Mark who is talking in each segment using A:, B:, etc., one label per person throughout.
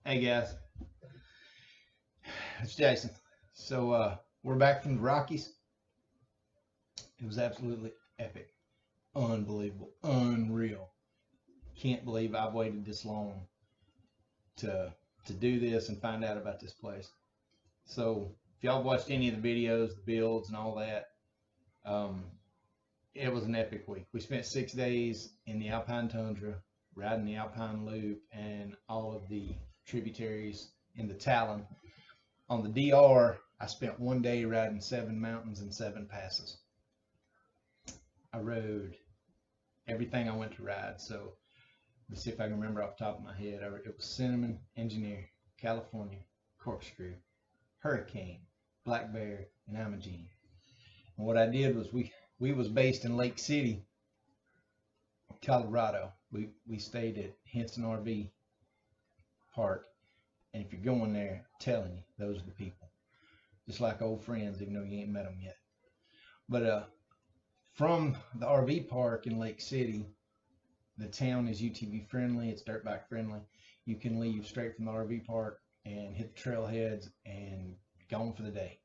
A: Hey guys, it's Jason. So we're back from the Rockies. It was absolutely epic, unbelievable, unreal. Can't believe I've waited this long to to do this and find out about this place. So if y'all watched any of the videos, the builds, and all that, um, it was an epic week. We spent 6 days in the Alpine Tundra, riding the Alpine Loop and all of the tributaries in the Talon. On the DR, I spent one day riding 7 mountains and 7 passes. I rode everything I went to ride. So let's see if I can remember off the top of my head. It was Cinnamon, Engineer, California, Corkscrew, Hurricane, Black Bear, and Imogene. And what I did was we was based in Lake City, Colorado. We stayed at Henson RV Park. And if you're going there, I'm telling you, those are the people. Just like old friends, even though you ain't met them yet. But from the RV park in Lake City, the town is UTV friendly. It's dirt bike friendly. You can leave straight from the RV park and hit the trailheads and gone for the day.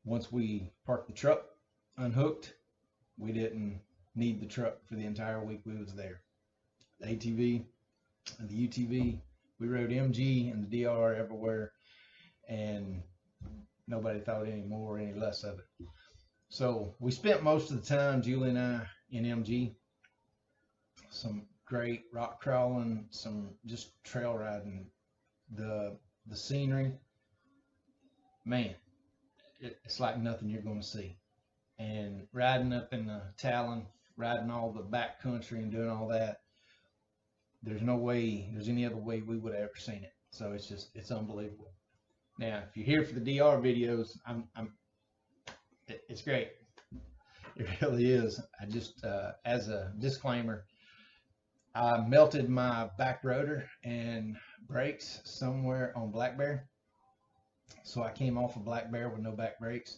A: Once we parked the truck, unhooked, we didn't need the truck for the entire week we was there. The ATV and the UTV, we rode MG and the DR everywhere, and nobody thought any more or any less of it. So we spent most of the time, Julie and I, in MG. Some great rock crawling, some just trail riding. The scenery, man, it's like nothing you're going to see. And riding up in the Talon, riding all the back country and doing all that, there's no way, there's any other way we would have ever seen it. So it's unbelievable. Now, if you're here for the DR videos, it's great. It really is. I just, as a disclaimer, I melted my back rotor and brakes somewhere on Black Bear. So I came off of Black Bear with no back brakes,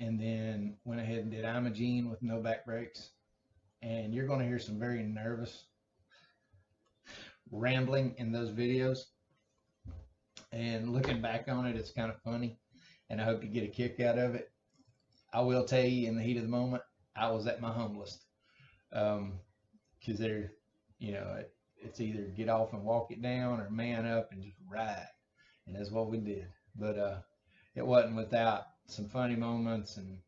A: and then went ahead and did Imogene with no back brakes. And you're going to hear some very nervous rambling in those videos. And looking back on it, it's kind of funny, and I hope you get a kick out of it. I will tell you, in the heat of the moment, I was at my humblest, because they're, it's either get off and walk it down or man up and just ride, and that's what we did. But it wasn't without some funny moments, and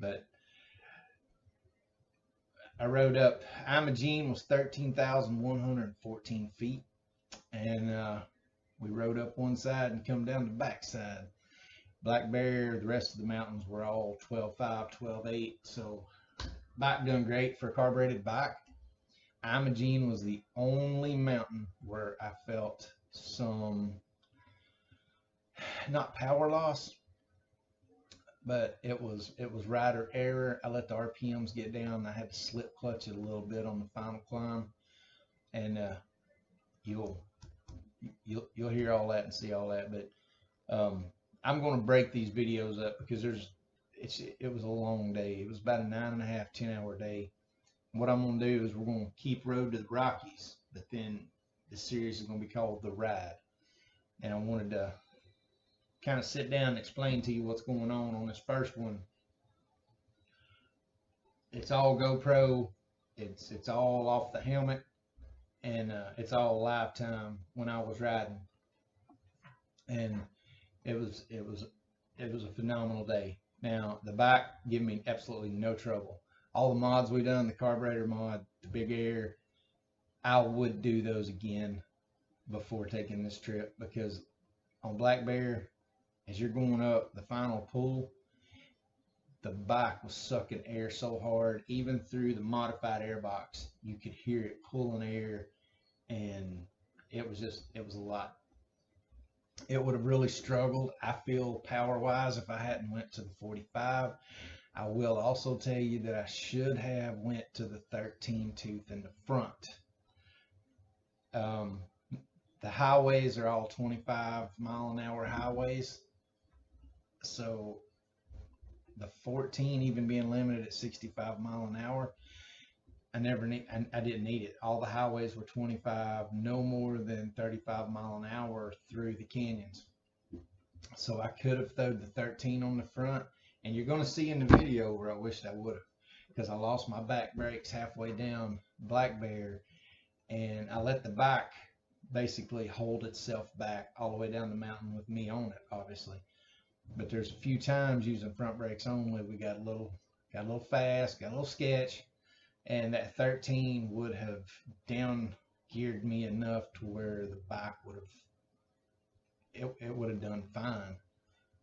A: but I rode up. Imogene was 13,114 feet, and we rode up one side and come down the back side. Black Bear, the rest of the mountains were all 12.5, 12.8. So bike done great for a carbureted bike. Imogene was the only mountain where I felt some, not power loss, but it was rider error. I let the RPMs get down. I had to slip clutch it a little bit on the final climb, and you'll hear all that and see all that. But I'm going to break these videos up because it was a long day. It was about a 9.5, 10-hour day. What I'm going to do is we're going to keep Road to the Rockies, but then the series is going to be called The Ride. And I wanted to kind of sit down and explain to you what's going on this first one. It's all GoPro. It's all off the helmet, and it's all live time when I was riding. And it was a phenomenal day. Now the bike gave me absolutely no trouble. All the mods we done, the carburetor mod, the big air, I would do those again before taking this trip, because on Black Bear, as you're going up the final pull, the bike was sucking air so hard, even through the modified air box, you could hear it pulling air, and it was a lot. It would have really struggled, I feel, power wise if I hadn't went to the 45. I will also tell you that I should have went to the 13 tooth in the front. The highways are all 25-mile-an-hour highways, so the 14 even being limited at 65 mile an hour, I didn't need it. All the highways were 25, no more than 35 mile an hour through the canyons. So I could have thrown the 13 on the front, and you're going to see in the video where I wished I would have, because I lost my back brakes halfway down Black Bear, and I let the bike basically hold itself back all the way down the mountain with me on it, obviously. But there's a few times using front brakes only, we got a little fast, got a little sketch, and that 13 would have down geared me enough to where the bike would have, it would have done fine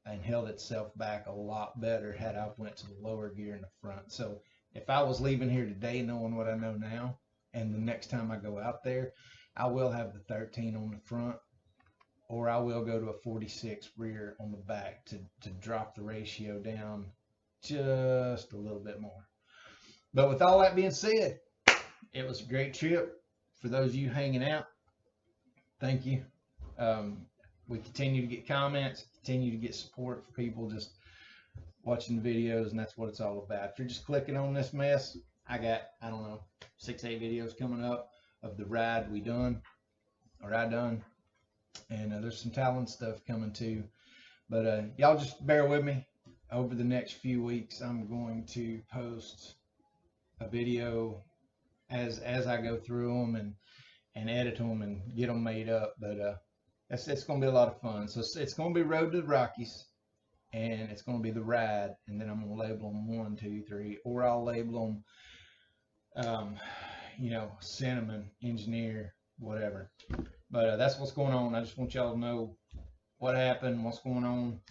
A: and held itself back a lot better had I went to the lower gear in the front. So if I was leaving here today knowing what I know now, and the next time I go out there, I will have the 13 on the front, or I will go to a 46 rear on the back to drop the ratio down just a little bit more. But with all that being said, it was a great trip. For those of you hanging out, thank you. We continue to get comments, continue to get support for people just watching the videos, and that's what it's all about. If you're just clicking on this mess, I got, I don't know, 6-8 videos coming up of the ride I done, and there's some talent stuff coming too. But y'all just bear with me. Over the next few weeks, I'm going to post a video as I go through them and edit them and get them made up. But it's going to be a lot of fun. So it's going to be Road to the Rockies, and it's going to be the ride, and then I'm going to label them 1, 2, 3, or I'll label them, you know, Cinnamon, Engineer, whatever. But that's what's going on. I just want y'all to know what happened, what's going on,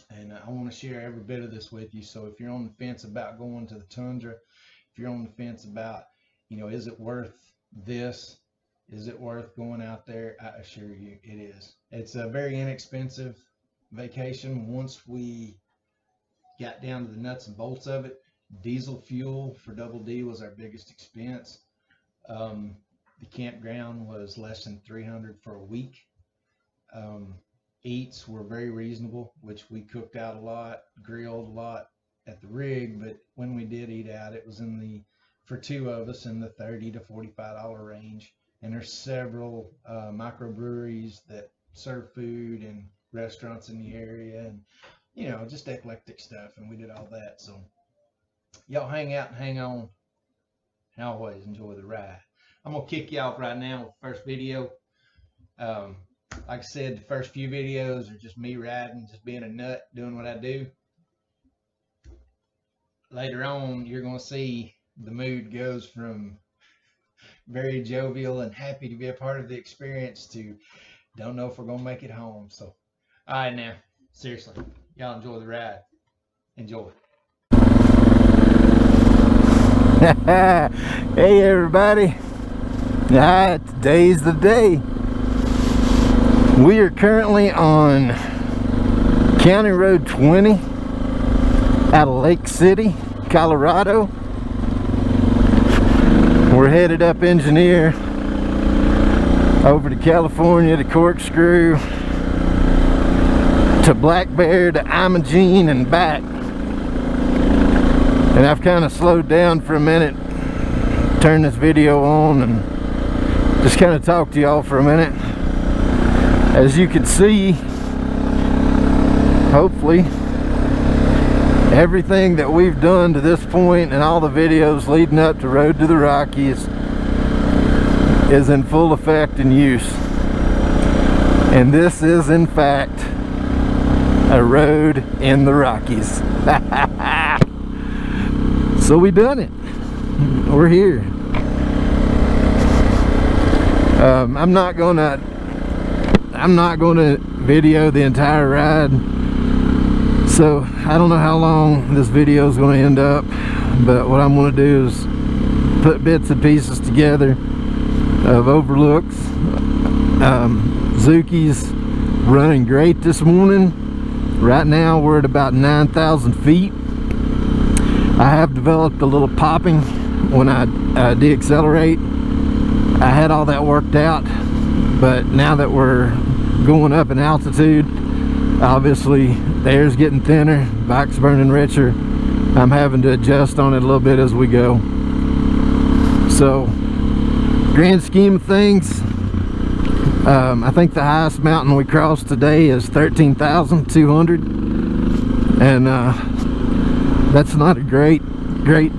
A: and I want to share every bit of this with you. So if you're on the fence about going to the Tundra, if you're on the fence about, you know, is it worth this? Is it worth going out there? I assure you it is. It's a very inexpensive vacation. Once we got down to the nuts and bolts of it, diesel fuel for Double D was our biggest expense. The campground was less than $300 for a week. Eats were very reasonable, which we cooked out a lot, grilled a lot at the rig, but when we did eat out, it was for two of us, in the $30 to $45 range. And there's several microbreweries that serve food and restaurants in the area, and, you know, just eclectic stuff, and we did all that. So y'all hang out and hang on, and always enjoy the ride. I'm gonna kick you off right now with the first video. Like I said, the first few videos are just me riding, just being a nut, doing what I do. Later on, you're gonna see the mood goes from very jovial and happy to be a part of the experience to don't know if we're gonna make it home. So, all right, now, seriously, y'all enjoy the ride. Enjoy.
B: Hey everybody, today's the day. We are currently on County Road 20 out of Lake City, Colorado. We're headed up Engineer over to California to Corkscrew to Black Bear to Imogene and back. And I've kind of slowed down for a minute, turned this video on, and just kind of talk to y'all for a minute. As you can see, hopefully, everything that we've done to this point and all the videos leading up to Road to the Rockies is in full effect and use. And this is, in fact, a road in the Rockies. So we done it. We're here. I'm not gonna video the entire ride, so I don't know how long this video is going to end up, but what I'm going to do is put bits and pieces together of overlooks. Zuki's running great this morning. Right now we're at about 9,000 feet. I have developed a little popping when I deaccelerate. I had all that worked out, but now that we're going up in altitude, obviously the air's getting thinner, bike's burning richer. I'm having to adjust on it a little bit as we go. So, grand scheme of things, I think the highest mountain we crossed today is 13,200, and that's not a great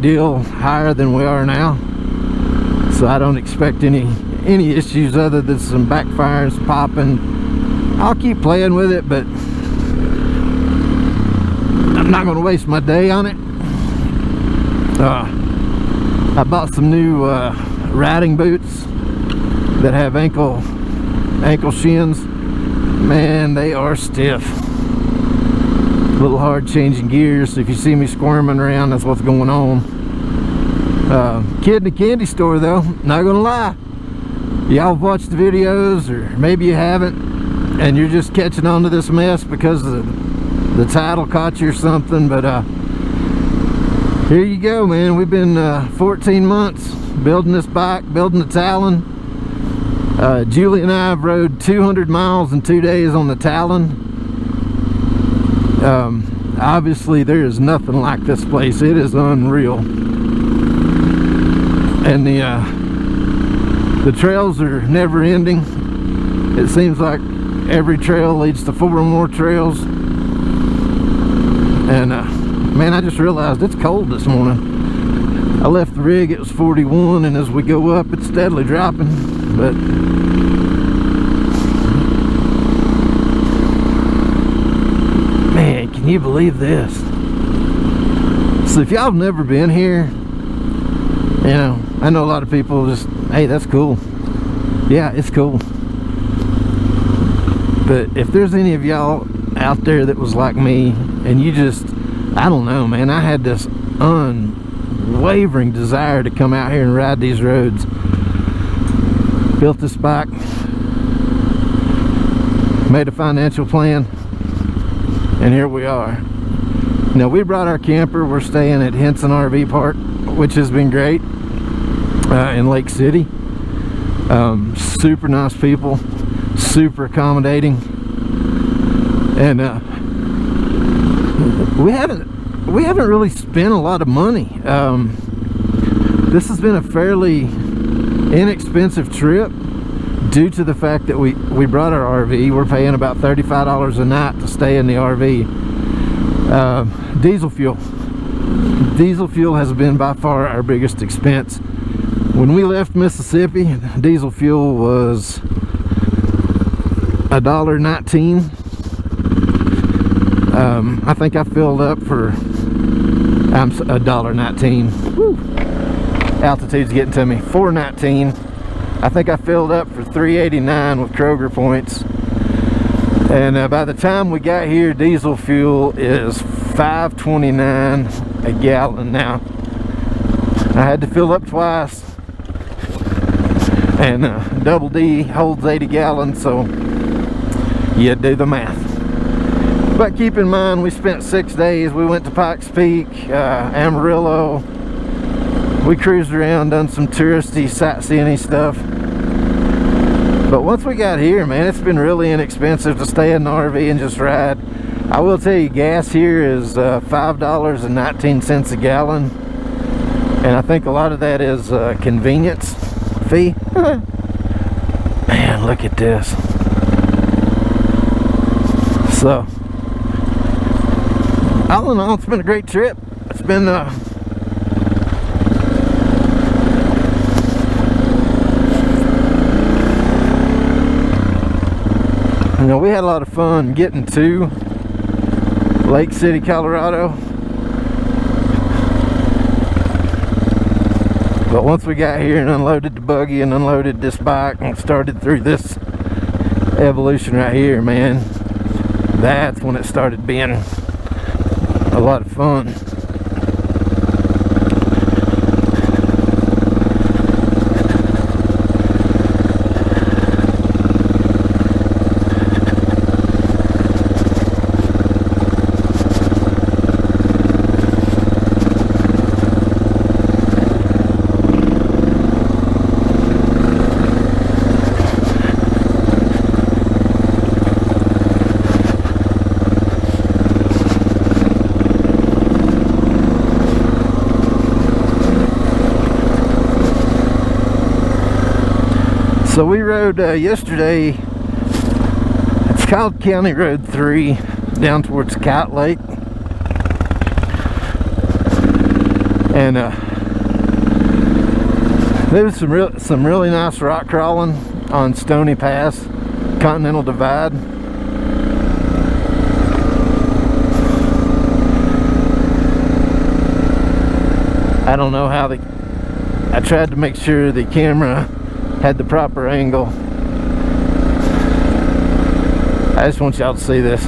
B: deal higher than we are now. So I don't expect any issues other than some backfires popping. I'll keep playing with it, but I'm not going to waste my day on it. I bought some new riding boots that have ankle shins. Man, they are stiff. A little hard changing gears. If you see me squirming around, that's what's going on. Kid in the candy store though, not gonna lie, y'all have watched the videos, or maybe you haven't, and you're just catching on to this mess because the title caught you or something. But here you go, man. We've been 14 months building this bike, building the Talon. Julie and I have rode 200 miles in 2 days on the Talon. Obviously there is nothing like this place. It is unreal. And the trails are never ending. It seems like every trail leads to 4 more trails. And man, I just realized it's cold this morning. I left the rig, it was 41, and as we go up it's steadily dropping. But man, can you believe this? So if y'all have never been here, you know, I know a lot of people just, hey, that's cool. Yeah, it's cool. But if there's any of y'all out there that was like me, and you just, I don't know, man, I had this unwavering desire to come out here and ride these roads. Built this bike, made a financial plan, and here we are. Now, we brought our camper. We're staying at Henson RV Park, which has been great, in Lake City. Super nice people, super accommodating, and we haven't really spent a lot of money. This has been a fairly inexpensive trip due to the fact that we brought our RV. We're paying about $35 a night to stay in the RV. Diesel fuel has been by far our biggest expense. When we left Mississippi, diesel fuel was $1.19. I think I filled up for $1.19. Woo. Altitude's getting to me. $4.19. I think I filled up for $3.89 with Kroger points. And by the time we got here, diesel fuel is $5.29 a gallon now. I had to fill up twice, and Double D holds 80 gallons, so you do the math. But keep in mind, we spent 6 days. We went to Pikes Peak, Amarillo. We cruised around, done some touristy, sightseeing stuff. But once we got here, man, it's been really inexpensive to stay in the RV and just ride. I will tell you, gas here is $5.19 a gallon. And I think a lot of that is convenience fee. Man, look at this. So, all in all, it's been a great trip. It's been you know, we had a lot of fun getting to Lake City, Colorado. But once we got here and unloaded the buggy and unloaded this bike and started through this evolution right here, man, that's when it started being a lot of fun. So we rode yesterday. It's called County Road 3 down towards Kite Lake, and there was some really nice rock crawling on Stony Pass, Continental Divide. I don't know how I tried to make sure the camera had the proper angle. I just want y'all to see this.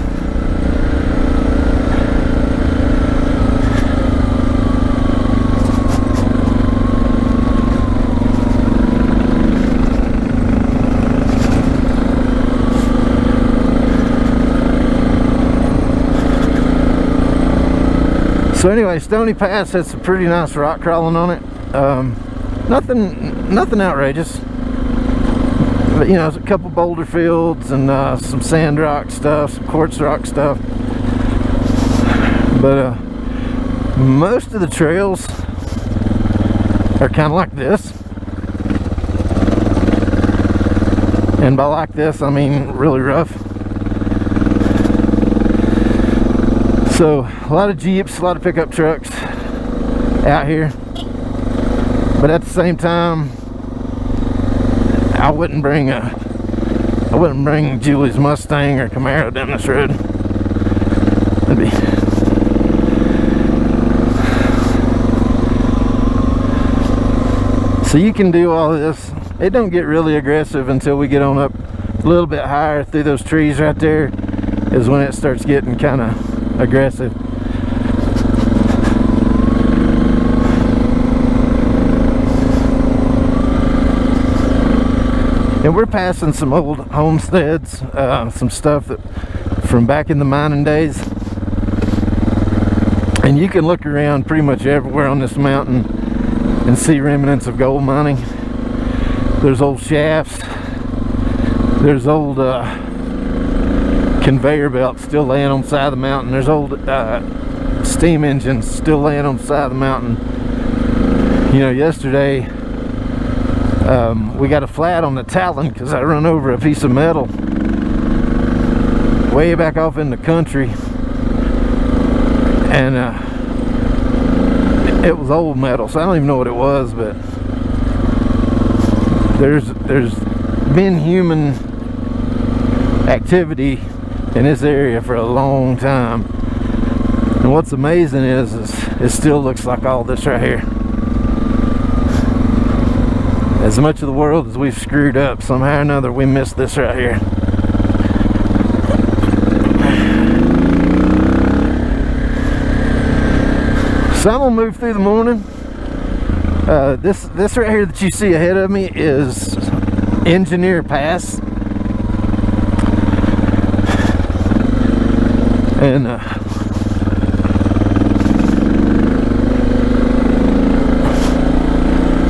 B: So anyway, Stony Pass had some pretty nice rock crawling on it. Nothing outrageous, but you know, a couple boulder fields and some sand rock stuff, some quartz rock stuff. But most of the trails are kind of like this, and by like this I mean really rough. So a lot of Jeeps, a lot of pickup trucks out here, but at the same time I wouldn't bring Julie's Mustang or Camaro down this road. So you can do all this. It don't get really aggressive until we get on up a little bit higher through those trees right there, is when it starts getting kind of aggressive. And we're passing some old homesteads, some stuff that from back in the mining days, and you can look around pretty much everywhere on this mountain and see remnants of gold mining. There's old shafts, there's old conveyor belts still laying on the side of the mountain, there's old steam engines still laying on the side of the mountain. You know, yesterday we got a flat on the Talon because I run over a piece of metal way back off in the country, and it was old metal, so I don't even know what it was, but there's been human activity in this area for a long time, and what's amazing is it still looks like all this right here. As much of the world as we've screwed up, somehow or another we missed this right here. So I'm gonna move through the morning. This right here that you see ahead of me is Engineer Pass, and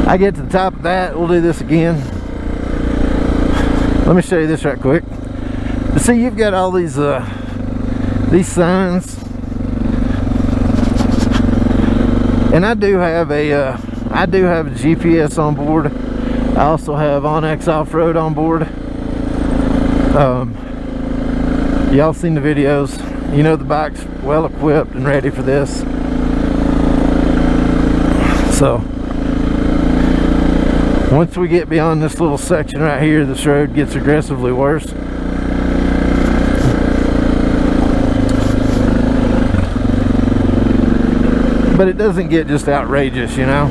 B: I get to the top of that, we'll do this again. Let me show you this right quick. See, you've got all these signs, and I do have a GPS on board. I also have Onyx Off-Road on board. Y'all seen the videos, you know the bike's well equipped and ready for this. So once we get beyond this little section right here, this road gets aggressively worse. But it doesn't get just outrageous, you know.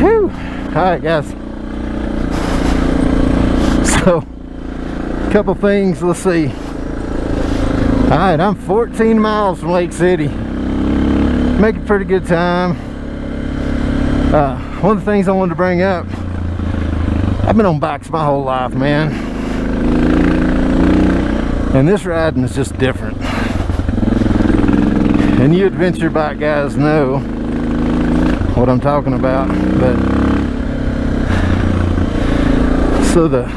B: Whew. Alright guys, so a couple things, let's see. Alright, I'm 14 miles from Lake City, making pretty good time. One of the things I wanted to bring up, I've been on bikes my whole life, man, and this riding is just different. And you adventure bike guys know what I'm talking about. But so the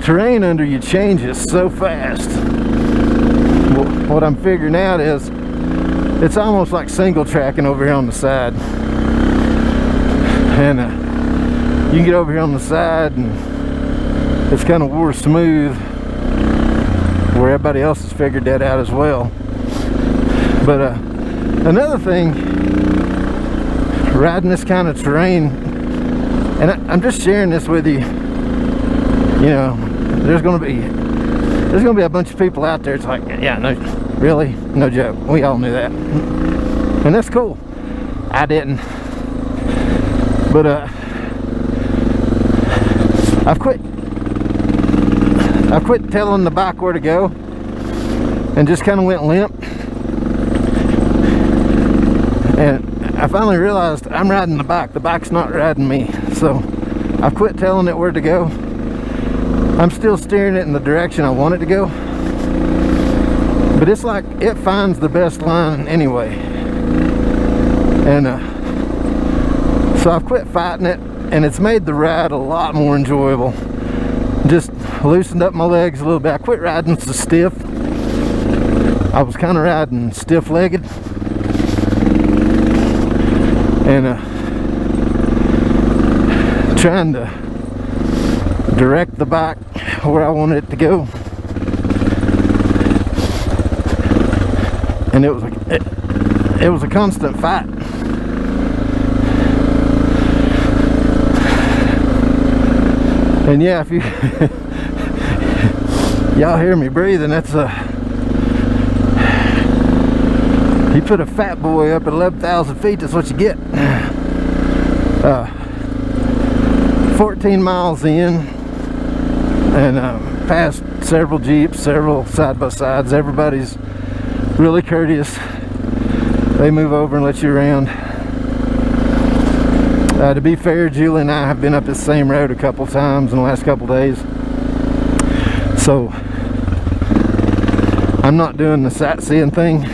B: terrain under you changes so fast. What I'm figuring out is it's almost like single tracking over here on the side. And you can get over here on the side and it's kind of wore smooth, where everybody else has figured that out as well. But another thing, riding this kind of terrain, and I'm just sharing this with you, you know, there's gonna be a bunch of people out there. It's like, yeah, no, really, no joke, we all knew that, and that's cool. I didn't, but I've quit telling the bike where to go and just kind of went limp. And I finally realized I'm riding the bike's not riding me. So I've quit telling it where to go. I'm still steering it in the direction I want it to go, but it's like it finds the best line anyway. And so I've quit fighting it, and it's made the ride a lot more enjoyable. Just loosened up my legs a little bit. I quit riding so stiff. I was kind of riding stiff-legged, and trying to direct the bike where I wanted it to go. And it was a constant fight. And yeah, if you y'all hear me breathing, that's you put a fat boy up at 11,000 feet, that's what you get. 14 miles in, and past several Jeeps, several side-by-sides. Everybody's really courteous. They move over and let you around. To be fair, Julie and I have been up this same road a couple times in the last couple days, so I'm not doing the sightseeing thing.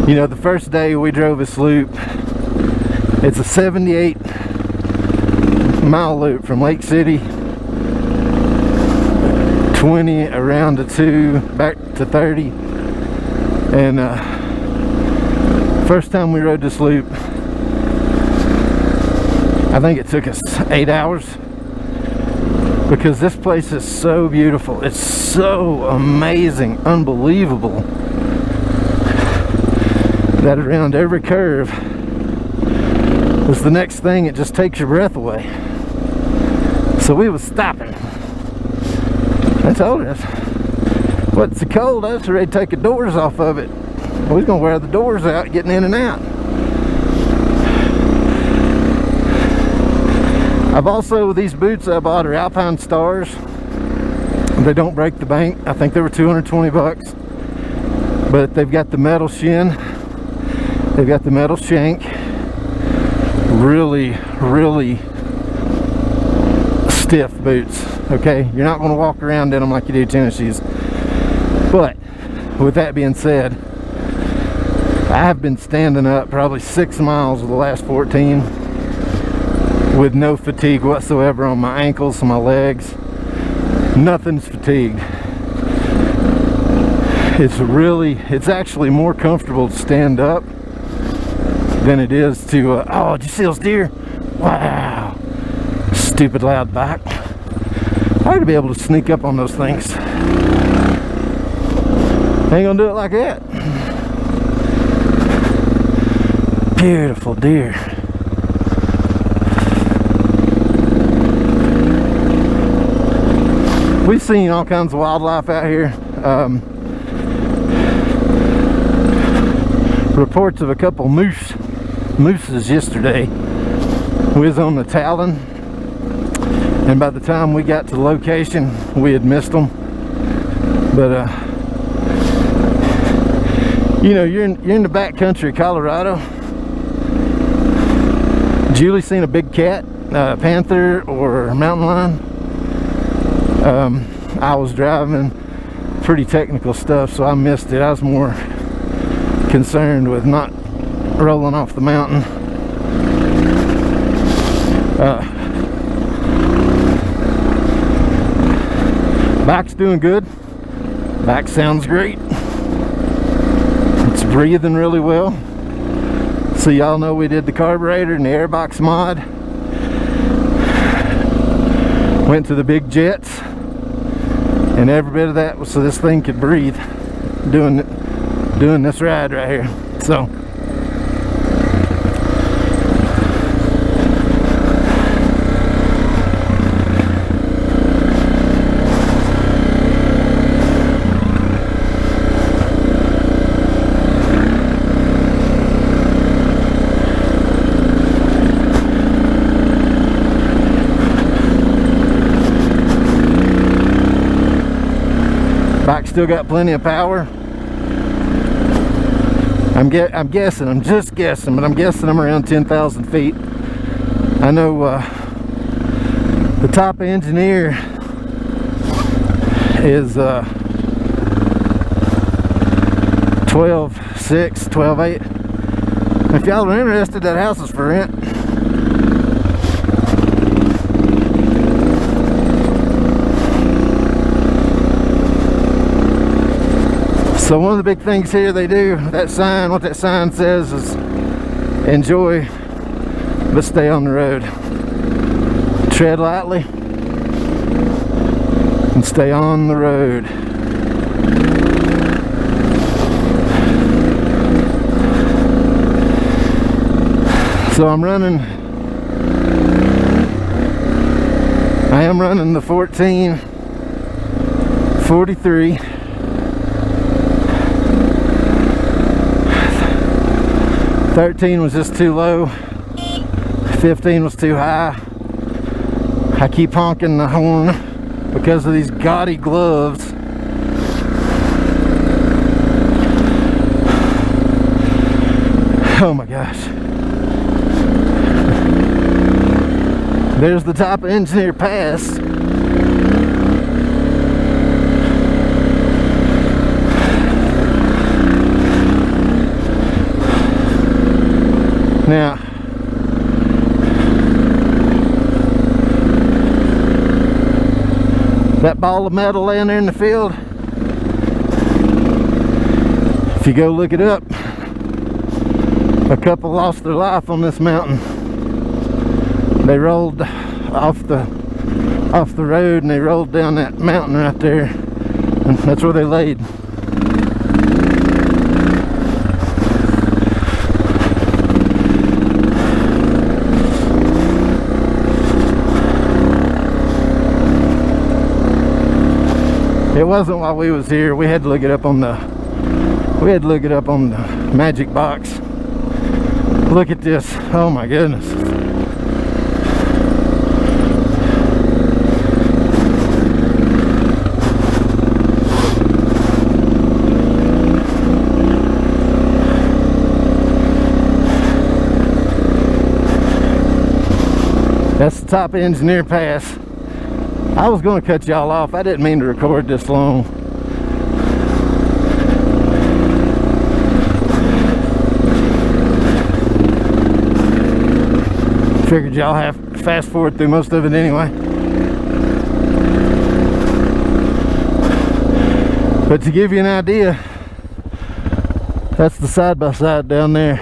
B: You know, the first day we drove this loop, it's a 78-mile loop from Lake City, 20 around to 2, back to 30. And first time we rode this loop, I think it took us 8 hours, because this place is so beautiful. It's so amazing, unbelievable, that around every curve was the next thing. It just takes your breath away. So we was stopping. I told us, what's so cold? I was ready to take the doors off of it. We was gonna wear the doors out, getting in and out. I've also, these boots I bought are Alpine Stars. They don't break the bank. I think they were 220 bucks. But they've got the metal shin. They've got the metal shank. Really, really stiff boots. Okay, you're not going to walk around in them like you do tennis shoes. But with that being said, I have been standing up probably 6 miles of the last 14 with no fatigue whatsoever on my ankles, on my legs. Nothing's fatigued. It's actually more comfortable to stand up than it is to, oh, did you see those deer? Wow. Stupid loud bike. I ought to be able to sneak up on those things. Ain't gonna do it like that. Beautiful deer. We've seen all kinds of wildlife out here. Reports of a couple mooses yesterday. We was on the Talon, and by the time we got to the location, we had missed them. But you know, you're in the back country of Colorado. Julie seen a big cat, panther, or mountain lion. I was driving pretty technical stuff, so I missed it. I was more concerned with not rolling off the mountain. Bike's doing good. Bike sounds great. It's breathing really well. So y'all know we did the carburetor and the airbox mod. Went to the big jets, and every bit of that was so this thing could breathe doing this ride right here. So bike still got plenty of power. I'm guessing, I'm just guessing, but I'm guessing I'm around 10,000 feet. I know the top engineer is 12.6, 12.8. If y'all are interested, that house is for rent. So one of the big things here they do, that sign, what that sign says is enjoy, but stay on the road. Tread lightly and stay on the road. So I am running the 1443. 13 was just too low, 15 was too high. I keep honking the horn because of these gaudy gloves. Oh my gosh. There's the top of Engineer Pass. Now, that ball of metal laying there in the field, if you go look it up, a couple lost their life on this mountain. They rolled off the road and they rolled down that mountain right there, and that's where they laid. It wasn't while we was here. We had to look it up on the magic box. Look at this. Oh my goodness. That's the top of Engineer Pass. I was going to cut y'all off. I didn't mean to record this long. Figured y'all have to fast forward through most of it anyway. But to give you an idea, that's the side-by-side down there.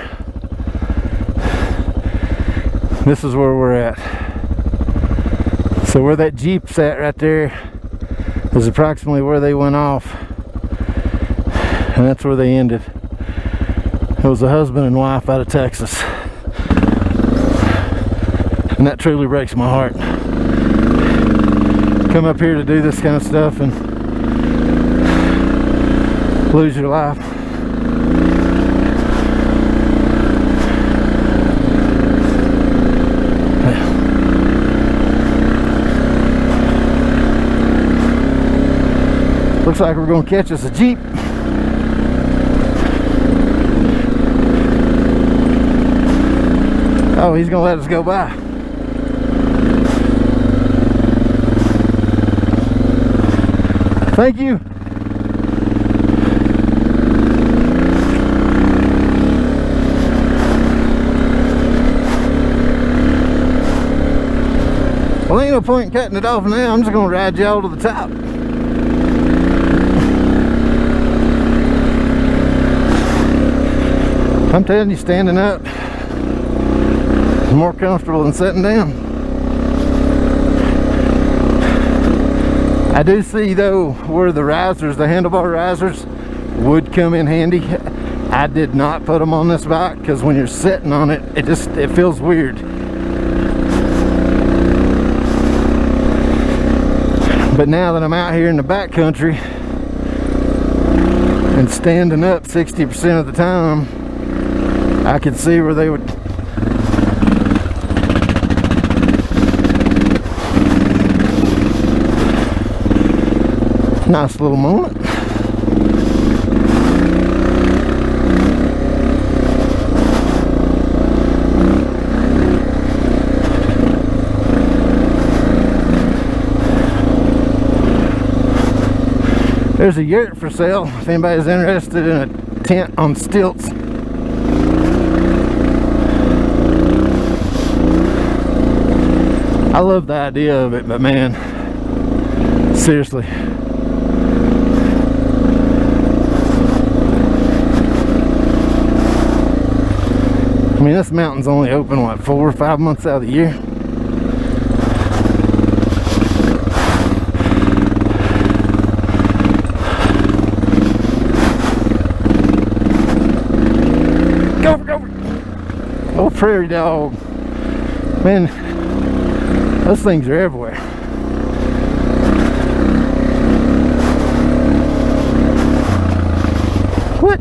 B: This is where we're at. So where that Jeep's at right there is approximately where they went off, and that's where they ended. It was a husband and wife out of Texas, and that truly breaks my heart. Come up here to do this kind of stuff and lose your life. Looks like we're going to catch us a Jeep. Oh, he's going to let us go by. Thank you. Well, ain't no point in cutting it off now. I'm just going to ride y'all to the top. I'm telling you, standing up is more comfortable than sitting down. I do see though where the risers, the handlebar risers, would come in handy. I did not put them on this bike because when you're sitting on it, it feels weird. But now that I'm out here in the back country and standing up 60% of the time, I could see where they would. Nice little moment. There's a yurt for sale if anybody's interested in a tent on stilts. I love the idea of it, but man, seriously. I mean, this mountain's only open, what, 4 or 5 months out of the year? Go! Oh, prairie dog. Man, those things are everywhere. What?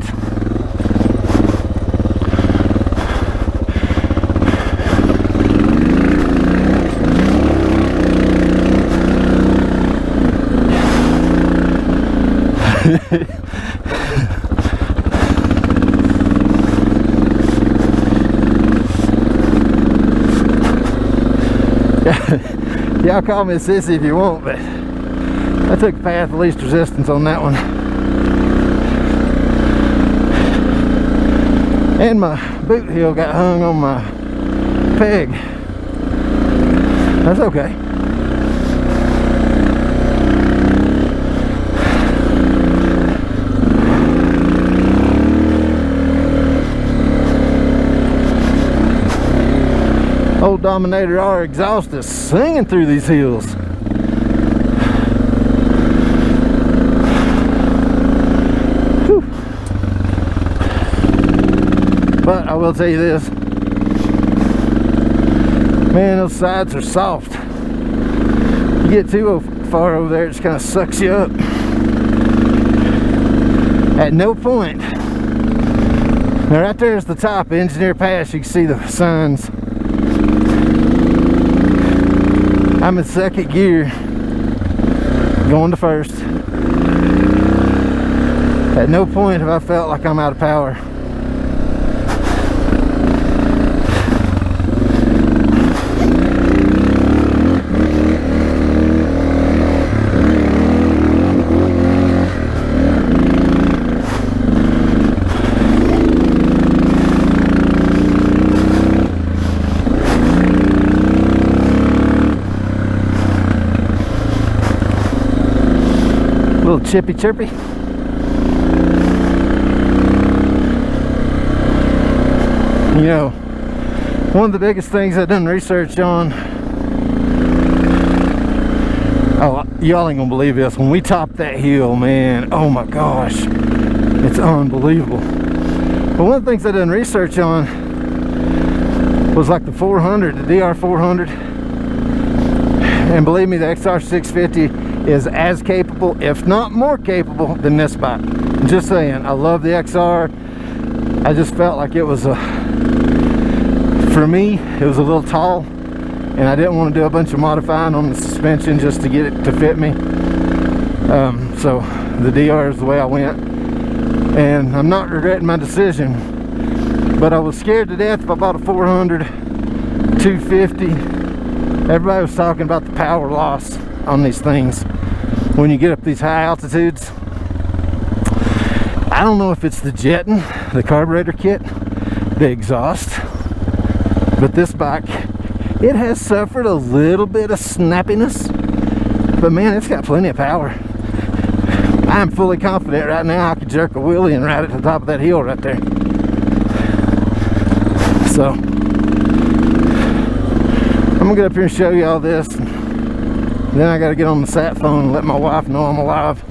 B: Y'all call me a sissy if you want, but I took the path of least resistance on that one. And my boot heel got hung on my peg. That's okay. Old Dominator R exhaust is singing through these hills. Whew. But I will tell you this, man, those sides are soft. You get too far over there, it just kind of sucks you up. At no point, now right there is the top, Engineer Pass, you can see the signs. I'm in second gear, going to first. At no point have I felt like I'm out of power. Little chippy chirpy. You know, one of the biggest things I've done research on, oh, y'all ain't gonna believe this, when we topped that hill, man, oh my gosh, it's unbelievable. But one of the things I've done research on was like the 400, the DR 400, and believe me, the XR 650 is as capable, if not more capable, than this bike. I'm just saying, I love the XR. I just felt like it was for me, it was a little tall, and I didn't want to do a bunch of modifying on the suspension just to get it to fit me. So the DR is the way I went, and I'm not regretting my decision, but I was scared to death if I bought a 400, 250. Everybody was talking about the power loss on these things when you get up these high altitudes. I don't know if it's the jetting, the carburetor kit, the exhaust, but this bike, it has suffered a little bit of snappiness, but man, it's got plenty of power. I'm fully confident right now I could jerk a wheelie and ride it to the top of that hill right there. So I'm gonna get up here and show you all this. Then I gotta get on the sat phone and let my wife know I'm alive.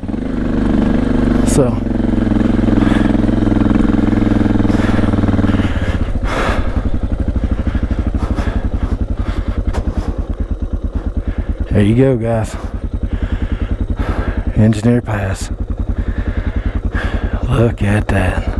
B: So there you go, guys. Engineer Pass. Look at that.